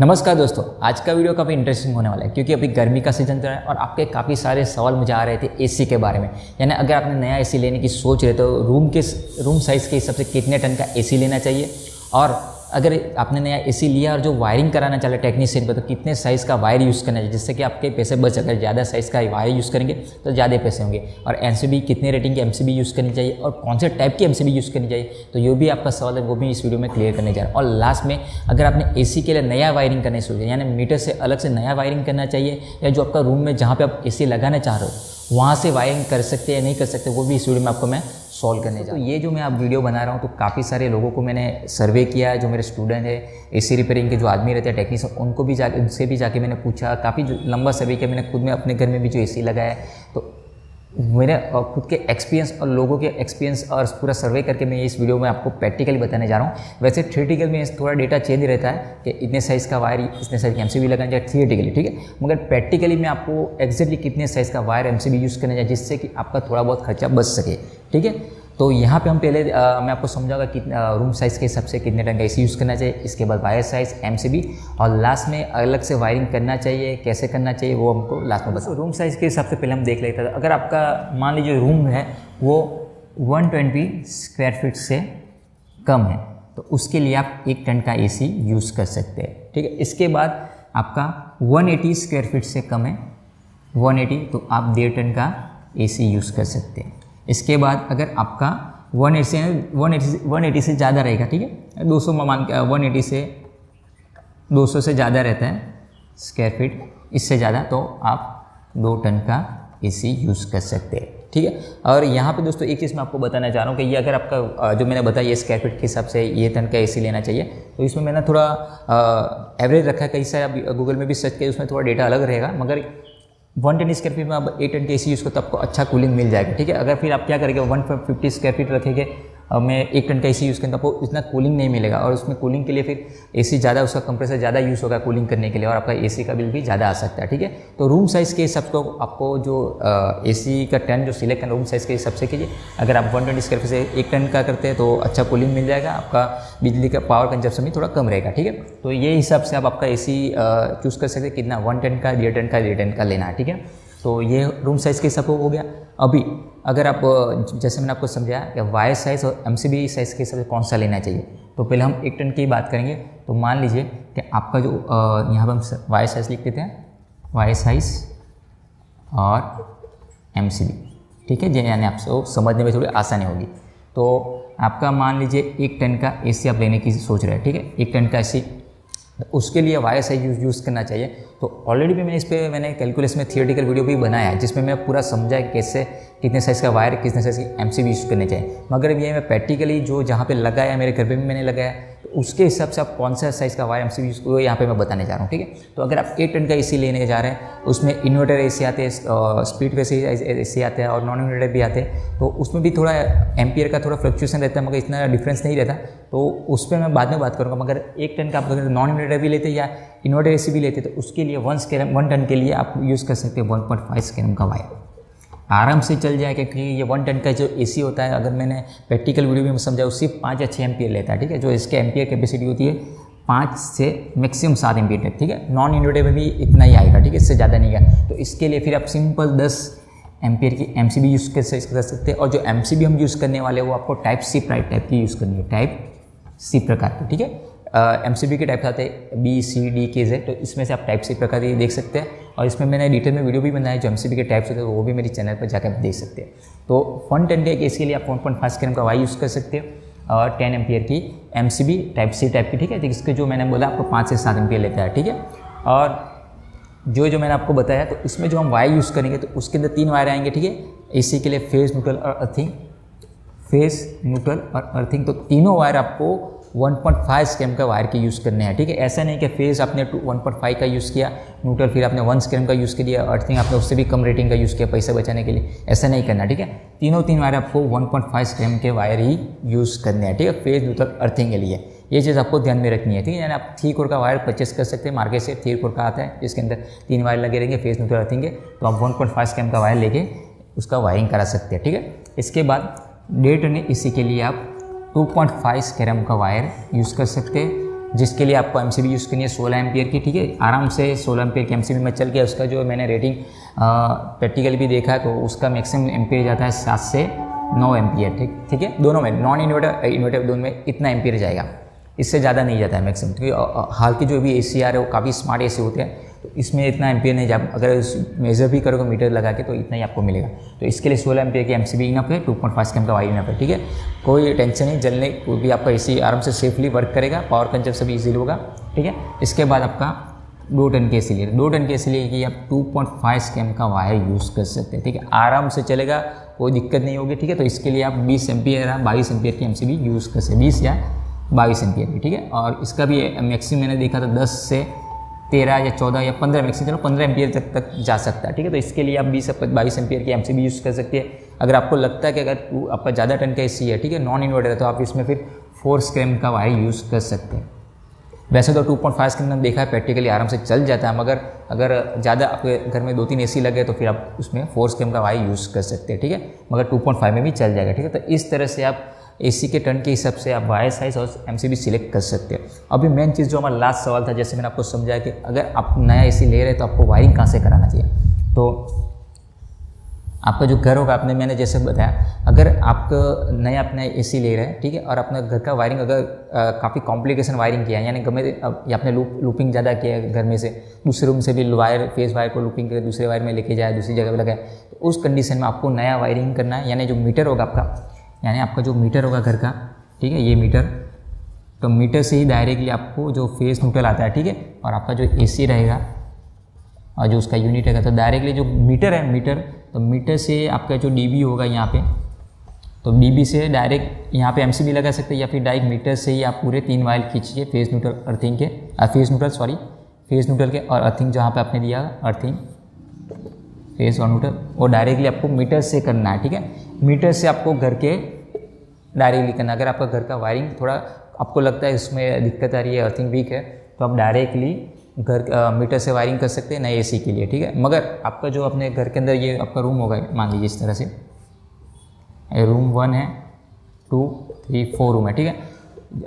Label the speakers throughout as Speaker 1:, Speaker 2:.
Speaker 1: नमस्कार दोस्तों, आज का वीडियो काफ़ी इंटरेस्टिंग होने वाला है क्योंकि अभी गर्मी का सीजन चल रहा है और आपके काफ़ी सारे सवाल मुझे आ रहे थे एसी के बारे में। यानी अगर आपने नया एसी लेने की सोच रहे तो रूम साइज़ के हिसाब से कितने टन का एसी लेना चाहिए, और अगर आपने नया एसी लिया और जो वायरिंग कराना चाहे टेक्नीशियन पर तो कितने साइज़ का वायर यूज़ करना चाहिए जिससे कि आपके पैसे बच। अगर ज़्यादा साइज़ का वायर यूज़ करेंगे तो ज़्यादा पैसे होंगे। और एमसीबी कितने रेटिंग की एमसीबी यूज़ करनी चाहिए और कौन से टाइप की एमसीबी यूज़ करनी चाहिए, तो ये भी आपका सवाल है, वो भी इस वीडियो में क्लियर करने जा रहा है। और लास्ट में अगर आपने एसी के लिए नया वायरिंग करने सोचा, यानी मीटर से अलग से नया वायरिंग करना चाहिए या जो आपका रूम में जहाँ पर आप एसी लगाना चाह रहे हो वहाँ से वायरिंग कर सकते हैं या नहीं कर सकते, वो भी इस वीडियो में आपको मैं सॉल्व करने जा रहा हूँ। तो ये जो मैं आप वीडियो बना रहा हूँ तो काफ़ी सारे लोगों को मैंने सर्वे किया है, जो मेरे स्टूडेंट है एसी रिपेयरिंग के जो आदमी रहते हैं टेक्नीशियन, उनसे भी जाके मैंने पूछा। काफ़ी लंबा सर्वे किया मैंने खुद में अपने घर में भी जो एसी लगाया है, तो मेरे खुद के एक्सपीरियंस और लोगों के एक्सपीरियंस और पूरा सर्वे करके मैं इस वीडियो में आपको प्रैक्टिकली बताने जा रहा हूँ। वैसे थियोरेटिकल में थोड़ा डेटा चेंज रहता है कि इतने साइज़ का वायर इतने साइज़ की एमसीबी लगाना चाहिए थियोरेटिकली, ठीक है, मगर प्रैक्टिकली मैं आपको एक्जैक्टली कितने साइज़ का वायर एमसीबी यूज़ करना चाहिए जिससे कि आपका थोड़ा बहुत खर्चा बच सके, ठीक है। तो यहाँ पे हम पहले मैं आपको समझाऊंगा कितना रूम साइज़ के हिसाब से कितने टन का एसी यूज़ करना चाहिए, इसके बाद वायर साइज़ एमसीबी, और लास्ट में अलग से वायरिंग करना चाहिए, कैसे करना चाहिए वो हमको लास्ट में बताओ। रूम साइज़ के हिसाब से पहले हम देख लेते हैं। अगर आपका मान लीजिए रूम है वो 120 स्क्वायर फीट से कम है तो उसके लिए आप 1 टन का एसी यूज़ कर सकते हैं, ठीक है। इसके बाद आपका 180 स्क्वायर फीट से कम है 180, तो आप 1.5 टन का एसी यूज़ कर सकते हैं। इसके बाद अगर आपका 180 से ज़्यादा रहेगा, ठीक है, 200 मान 180 से 200 से ज़्यादा रहता है स्क्वायर फीट, इससे ज़्यादा तो आप 2 टन का एसी यूज़ कर सकते हैं, ठीक है। और यहाँ पे दोस्तों एक चीज़ मैं आपको बताना चाह रहा हूँ कि ये अगर आपका जो मैंने बताया ये स्क्वायर फीट के हिसाब से ये टन का एसी लेना चाहिए, तो इसमें मैंने थोड़ा एवरेज रखा है। कई सारे आप गूगल में भी सर्च किया, उसमें थोड़ा डेटा अलग रहेगा, मगर 110 स्क्वायर फीट में आप 8 टन के एसी यूज़ करो तो आपको अच्छा कूलिंग मिल जाएगा, ठीक है। अगर फिर आप क्या करेंगे 150 स्क्वायर फीट रखेंगे मैं 1 टन का एसी यूज़ करें तो आपको इतना कूलिंग नहीं मिलेगा, और उसमें कूलिंग के लिए फिर एसी ज़्यादा, उसका कंप्रेसर ज़्यादा यूज़ होगा कूलिंग करने के लिए, और आपका एसी का बिल भी ज़्यादा आ सकता है, ठीक है। तो रूम साइज़ के हिसाब से आपको जो एसी का टन जो सिलेक्ट करना रूम साइज़ के हिसाब से कीजिए। अगर आप 120 स्क्वायर फीट से 1 टन का करते हैं तो अच्छा कूलिंग मिल जाएगा, आपका बिजली का पावर कंजप्शन भी थोड़ा कम रहेगा, ठीक है। तो ये हिसाब से आप आपका एसी चूज़ कर सकते हैं कितना 1 टन का 1.5 टन का 1.5 टन का लेना है, ठीक है। तो ये रूम साइज़ के हिसाब से हो गया। अभी अगर आप जैसे मैंने आपको समझाया कि वायर साइज़ और एमसीबी साइज़ के हिसाब से कौन सा लेना चाहिए, तो पहले हम 1 टन की बात करेंगे। तो मान लीजिए कि आपका जो यहाँ पर हम वायर साइज़ लिख देते हैं, वायर साइज़ और एमसीबी, ठीक है, यानी आपको समझने में थोड़ी आसानी होगी। तो आपका मान लीजिए 1 टन का एसी आप लेने की सोच रहे हैं, ठीक है, 1 टन का एसी, उसके लिए वायर साइज यूज़ करना चाहिए। तो ऑलरेडी भी मैंने कैलकुलेशन में थियोरेटिकल वीडियो भी बनाया है जिसमें मैं पूरा समझा है कैसे कितने साइज़ का वायर कितने साइज़ की एमसीबी यूज़ करने चाहिए, मगर ये मैं प्रैक्टिकली जो जहाँ पे लगाया मेरे घर पे भी मैंने लगाया, तो उसके हिसाब से आप कौन सा साइज़ का वायर एमसीबी यूज़ करो यहाँ पे मैं बताने जा रहा हूँ, ठीक है। तो अगर आप 1 टन का एसी लेने जा रहे हैं, उसमें इन्वर्टर एसी आते हैं, स्प्लिट वेस एसी आते हैं और नॉन इन्वर्टर भी आते हैं, तो उसमें भी थोड़ा एम्पियर का थोड़ा फ्लक्चुएशन रहता है, मगर इतना डिफरेंस नहीं रहता, तो उस पर मैं बाद में बात करूँगा। मगर 1 टन का आप अगर नॉन इन्वर्टर भी लेते या इन्वर्टर एसी भी लेते तो उसके लिए 1 टन के लिए आप यूज़ कर सकते हैं 1.5 स्क्वायर का वायर, आराम से चल जाएगा। क्योंकि ये 1 टन का जो एसी होता है, अगर मैंने प्रैक्टिकल वीडियो में समझा, सिर्फ 5 या 6 एम्पियर लेता है, ठीक है, जो इसके एम्पियर कैपेसिटी होती है 5 से मैक्सिमम 7 एम्पियर तक, ठीक है। नॉन इन्वर्टर में भी इतना ही आएगा, ठीक है, इससे ज़्यादा नहीं आएगा। तो इसके लिए फिर आप सिंपल 10 एम्पियर की एमसीबी यूज़ कर सकते हैं, और जो एमसीबी हम यूज़ करने वाले हैं वो आपको टाइप सी टाइप की यूज़ करनी है, टाइप सी प्रकार की, ठीक है। एमसीबी के टाइप आते हैं बी सी डी के जेड, तो इसमें से आप टाइप सी प्रकार की देख सकते हैं, और इसमें मैंने डिटेल में वीडियो भी बनाया जो एमसीबी के टाइप्स होते हैं, वो भी मेरे चैनल पर जाकर देख सकते हैं। तो 1 टन के इसके लिए आप 1.5 स्क्वायर का वाई यूज़ कर सकते हो, और 10 एम्पियर की एमसीबी टाइप सी टाइप की, ठीक है। तो इसके जो मैंने बोला आपको 5 से 7 एम्पियर लेता है, ठीक है। और जो मैंने आपको बताया, तो इसमें जो हम वायर यूज़ करेंगे तो उसके अंदर 3 वायर आएंगे, ठीक है। एसी के लिए फेज, न्यूट्रल और अर्थिंग, फेज, न्यूट्रल और अर्थिंग, तो तीनों वायर आपको 1.5 स्क्वायर का वायर के यूज़ करने हैं, ठीक है। ऐसा नहीं कि फेज आपने 1.5 का यूज़ किया, न्यूट्रल फिर आपने 1 स्क्वायर का यूज़ किया, अर्थिंग आपने उससे भी कम रेटिंग का यूज़ किया पैसे बचाने के लिए, ऐसा नहीं करना, ठीक है। तीन वायर आपको 1.5 स्क्वायर के वायर ही यूज़ करने हैं, ठीक है, फेज, न्यूट्रल, अर्थिंग के लिए। ये चीज़ आपको ध्यान में रखनी है, ठीक है। यानी आप 3 कोर का वायर परचेस कर सकते हैं मार्केट से, 3 कोर का आता है जिसके अंदर 3 वायर लगे रहेंगे, फेज, न्यूट्रल, अर्थिंग के, तो आप 1.5 स्क्वायर का वायर लेके उसका वायरिंग करा सकते हैं, ठीक है। इसके बाद 1.5 टन एसी के लिए आप 2.5 स्क्वायर का वायर यूज़ कर सकते हैं। जिसके लिए आपको एमसीबी यूज़ करनी है 16 एम्पियर की, ठीक है। आराम से 16 एम्पियर की एमसीबी में चल के उसका जो मैंने रेटिंग प्रैक्टिकली भी देखा है तो उसका मैक्सिमम एम्पियर जाता है 7 से 9 एम्पियर, ठीक है। दोनों में नॉन इन्वर्टर इन्वर्टर दोनों में इतना एम्पियर जाएगा, इससे ज़्यादा नहीं जाता है मैक्सिमम, क्योंकि हाल की जो भी AC आ रहे हैं वो काफ़ी स्मार्ट AC होते हैं, तो इसमें इतना एम्पियर नहीं जा, अगर मेज़र भी करोगे मीटर लगा के तो इतना ही आपको मिलेगा। तो इसके लिए 16 एम्पियर की एमसीबी इनफ है, 2.5 स्कैम का वायर इनफ है, ठीक है। कोई टेंशन नहीं, जलने को भी आपका AC आराम से सेफली वर्क करेगा, पावर कंजप्शन भी ईजिली होगा, ठीक है। इसके बाद आपका 2 टन के AC लिए 2 टन के AC लिए कि आप 2.5 स्कैम का वायर यूज़ कर सकते हैं, ठीक है। आराम से चलेगा, कोई दिक्कत नहीं होगी, ठीक है। तो इसके लिए आप 20 एम्पियर या 22 एम्पियर की एमसीबी यूज़ कर सकते, 20 या 22 एम्पियर की, ठीक है। और इसका भी मैक्सिमम मैंने देखा था 10 से 13 या 14 या 15 मैक्सिमम, चलो 15 एम्पियर तक जा सकता है, ठीक है। तो इसके लिए आप 20 से 22 एम्पियर की एमसीबी यूज़ कर सकते हैं। अगर आपको लगता है कि अगर आपका ज़्यादा टन का AC है, ठीक है, नॉन इन्वर्टर है, तो आप इसमें फिर 4 स्कैम का वायर यूज़ कर सकते हैं। वैसे तो 2.5 स्कैम हमने देखा है प्रैक्टिकली आराम से चल जाता है, मगर अगर ज़्यादा आपके घर में 2-3 AC लगे तो फिर आप उसमें 4 स्कैम का वायर यूज़ कर सकते हैं, ठीक है। मगर 2.5 में भी चल जाएगा, ठीक है। तो इस तरह से आप AC के टन के हिसाब से आप वायर साइज और एमसीबी सिलेक्ट कर सकते हैं। अभी मेन चीज़ जो हमारा लास्ट सवाल था, जैसे मैंने आपको समझाया कि अगर आप नया AC ले रहे हैं तो आपको वायरिंग कहाँ से कराना चाहिए। तो आपका जो घर होगा, मैंने जैसे बताया, अगर आप नया अपना AC ले रहे हैं, ठीक है, और अपना घर का वायरिंग अगर काफ़ी कॉम्प्लिकेशन वायरिंग किया है, यानी गमे या आपने लूपिंग ज़्यादा किया है, घर में से दूसरे रूम से भी वायर फेस वायर को लूपिंग करके दूसरे वायर में लेके जाए, दूसरी जगह पर लगाए, तो उस कंडीशन में आपको नया वायरिंग करना है। यानी जो मीटर होगा आपका जो मीटर होगा घर का, ठीक है, ये मीटर, तो मीटर से ही डायरेक्टली आपको जो फेस न्यूट्रल आता है, ठीक है, और आपका जो AC रहेगा और जो उसका यूनिट रहेगा, तो डायरेक्टली जो मीटर है तो मीटर से आपका जो DB होगा यहाँ पे, तो DB से डायरेक्ट यहाँ पे एमसीबी लगा सकते हैं, या फिर डायरेक्ट मीटर से ही आप पूरे 3 वायर खींचिए फेस न्यूट्रल अर्थिंग के, फेस न्यूट्रल के, और अर्थिंग जहाँ पे आपने दिया अर्थिंग फेस और न्यूट्रल, वो डायरेक्टली आपको मीटर से करना है, ठीक है। मीटर से आपको घर के डायरेक्टली करना। अगर आपका घर का वायरिंग थोड़ा आपको लगता है इसमें दिक्कत आ रही है, अर्थिंग वीक है, तो आप डायरेक्टली घर मीटर से वायरिंग कर सकते हैं नए AC के लिए, ठीक है। मगर आपका जो अपने घर के अंदर ये आपका रूम होगा, मान लीजिए इस तरह से, रूम 1 है, 2, 3, 4 रूम है, ठीक है।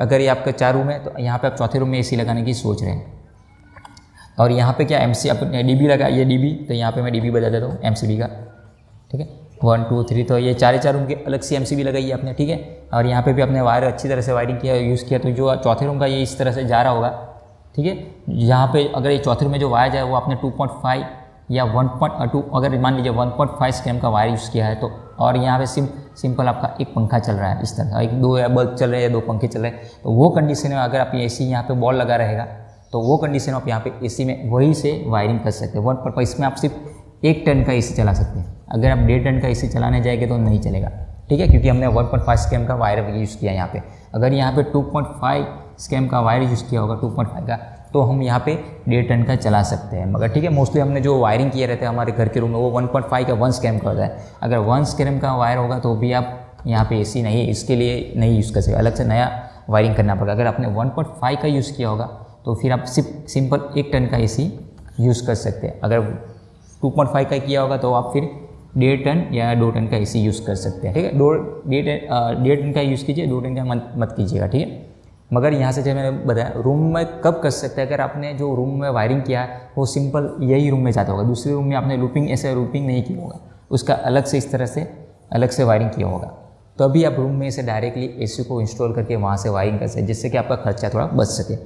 Speaker 1: अगर ये आपका 4 रूम है तो यहाँ पे आप चौथे रूम में AC लगाने की सोच रहे हैं, और यहाँ पे क्या MC आपने DB लगा, ये DB, तो यहाँ पे मैं DB बजा देता हूँ MCB का, ठीक है। 1, 2, 3, तो ये चार रूम के अलग से MCB लगाई आपने, ठीक है। और यहाँ पे भी आपने वायर अच्छी तरह से वायरिंग किया, यूज़ किया, तो जो चौथे रूम का ये इस तरह से जा रहा होगा, ठीक है। यहाँ पे अगर ये चौथे रूम में जो वायर जाए वो आपने 2.5 या 1.2, अगर मान लीजिए 1.5 स्कैम का वायर यूज़ किया है, तो और यहाँ पे सिंपल आपका एक पंखा चल रहा है, इस तरह एक 2 बल्ब चल रहे हैं, 2 पंखे चल रहे हैं, तो वो कंडीशन में अगर आप AC यहाँ पे बॉल लगा रहेगा, तो वो कंडीशन में आप यहाँ पे AC में वही से वायरिंग कर सकते हैं। 1.5 इसमें आप सिर्फ 1 टन का AC चला सकते हैं। अगर आप 1.5 टन का AC चलाने जाएंगे तो नहीं चलेगा, ठीक है, क्योंकि हमने 1.5 स्कैम का वायर यूज़ किया यहाँ पे। अगर यहाँ पे 2.5 स्कैम का वायर यूज़ किया होगा 2.5 का, तो हम यहाँ पे 1.5 टन का चला सकते हैं। मगर ठीक है, मोस्टली हमने जो वायरिंग किए रहते हैं हमारे घर के रूम में वो 1.5 का 1 स्कैम का होता है। अगर 1 स्कैम का वायर होगा तो भी आप यहाँ पे AC नहीं, इसके लिए नहीं यूज़ कर सकते, अलग से नया वायरिंग करना पड़ेगा। अगर आपने 1.5 का यूज़ किया होगा तो फिर आप सिंपल 1 टन का AC यूज़ कर सकते हैं। अगर 2.5 का किया होगा तो आप फिर 1.5 टन या 2 टन का AC यूज़ कर सकते हैं, ठीक है। 1.5 टन का यूज़ कीजिए, 2 टन का मत कीजिएगा, ठीक है। मगर यहाँ से जब मैंने बताया रूम में कब कर सकते हैं, अगर आपने जो रूम में वायरिंग किया है वो सिंपल यही रूम में जाता होगा, दूसरे रूम में आपने ऐसे लूपिंग नहीं किया होगा, उसका अलग से इस तरह से अलग से वायरिंग किया होगा, तो अभी आप रूम में से डायरेक्टली AC को इंस्टॉल करके वहाँ से वायरिंग कर सकते, जिससे कि आपका खर्चा थोड़ा बच सके,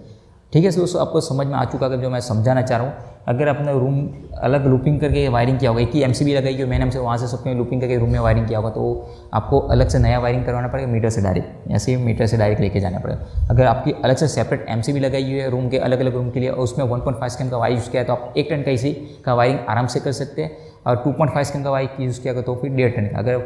Speaker 1: ठीक है। दोस्तों आपको समझ में आ चुका है जो मैं समझाना चाह रहा हूँ। अगर आपने रूम अलग लूपिंग करके वायरिंग किया होगा, एक ही MCB लगाई हो मैंने, हमसे वहाँ से सबने लूपिंग करके रूम में वायरिंग किया होगा, तो आपको अलग से नया वायरिंग करवाना पड़ेगा मीटर से डायरेक्ट, ऐसे ही मीटर से डायरेक्ट लेके जाना पड़ेगा। अगर आपकी अलग से सेपरेट MCB लगाई हुई है रूम के अलग अलग रूम के लिए और उसमें 1.5 स्कैम का वायर यूज़ किया है, तो आप 1 टन का AC का वायरिंग आराम से कर सकते हैं। और 2.5 स्कैम का वायर यूज़ किया तो फिर 1.5 टन का, अगर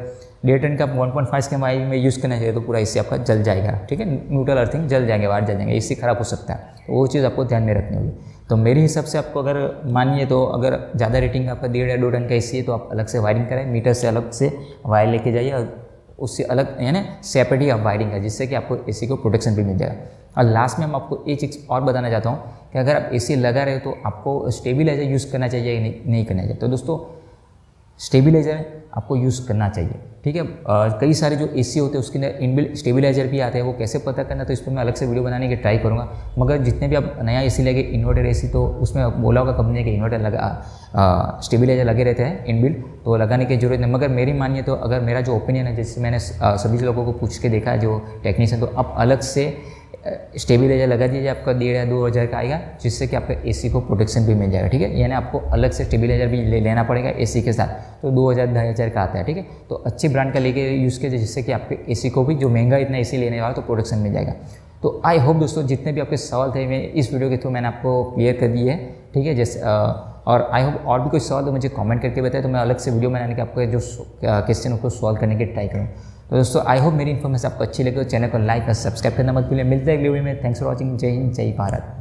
Speaker 1: 1.5 टन का 1.5 स्कैम वायर में यूज़ करना चाहिए तो पूरा AC आपका जल जाएगा, ठीक है। न्यूट्रल अर्थिंग जल जाएंगे, वायर जल जाएंगे, AC खराब हो सकता है, तो वो चीज़ आपको ध्यान में रखनी होगी। तो मेरे हिसाब से आपको अगर मानिए तो अगर ज़्यादा रेटिंग आपका 1.5 या 2 टन का AC है तो आप अलग से वायरिंग कराएं, मीटर से अलग से वायर लेके जाइए और उससे अलग यानी सेपरेट ही आप वायरिंग है, जिससे कि आपको AC को प्रोटेक्शन भी मिल जाएगा। और लास्ट में हम आपको एक चीज़ और बताना चाहता हूँ कि अगर आप AC लगा रहे हो तो आपको स्टेबिलाइजर यूज़ करना चाहिए या नहीं करना चाहिए। तो दोस्तों स्टेबलाइजर आपको यूज़ करना चाहिए, ठीक है। कई सारे जो एसी होते हैं उसके अंदर इनबिल्ट स्टेबलाइजर भी आते हैं, वो कैसे पता करना तो इस पर मैं अलग से वीडियो बनाने की ट्राई करूँगा। मगर जितने भी आप नया एसी लगे इन्वर्टर एसी, तो उसमें बोला होगा कंपनी के इन्वर्टर लगा स्टेबलाइजर लगे रहते हैं इनबिल्ट, तो लगाने की जरूरत नहीं। मगर मेरी मानिए तो अगर मेरा जो ओपिनियन है, जैसे मैंने सभी लोगों को पूछ के देखा है जो टेक्नीशियन, तो आप अलग से स्टेबलाइजर लगा दीजिए, आपका 1,500 या 2,000 का आएगा, जिससे कि आपका एसी को प्रोटेक्शन भी मिल जाएगा, ठीक है। यानी आपको अलग से स्टेबलाइजर भी लेना पड़ेगा एसी के साथ, तो 2,000 2,500 का आता है, ठीक है। तो अच्छी ब्रांड का लेके यूज़ कीजिए, जिससे कि आपके एसी को भी जो महंगा इतना एसी लेने वाला तो प्रोटेक्शन मिल जाएगा। तो आई होप दोस्तों जितने भी आपके सवाल थे मैं इस वीडियो के थ्रू मैंने आपको क्लियर कर दिए है, ठीक है। जैसे और आई होप और भी कोई सवाल तो मुझे कमेंट करके बताए, तो मैं अलग से वीडियो बनाने के आपको जो क्वेश्चन उसको सॉल्व करने की ट्राई करूँ। तो दोस्तों आई होप मेरी इन्फॉर्मेशन आपको अच्छी लगे, तो चैनल को लाइक और सब्सक्राइब करना मत भूलिए। मिलते हैं अगले वीडियो में। Thanks for watching. जय हिंद, जय भारत।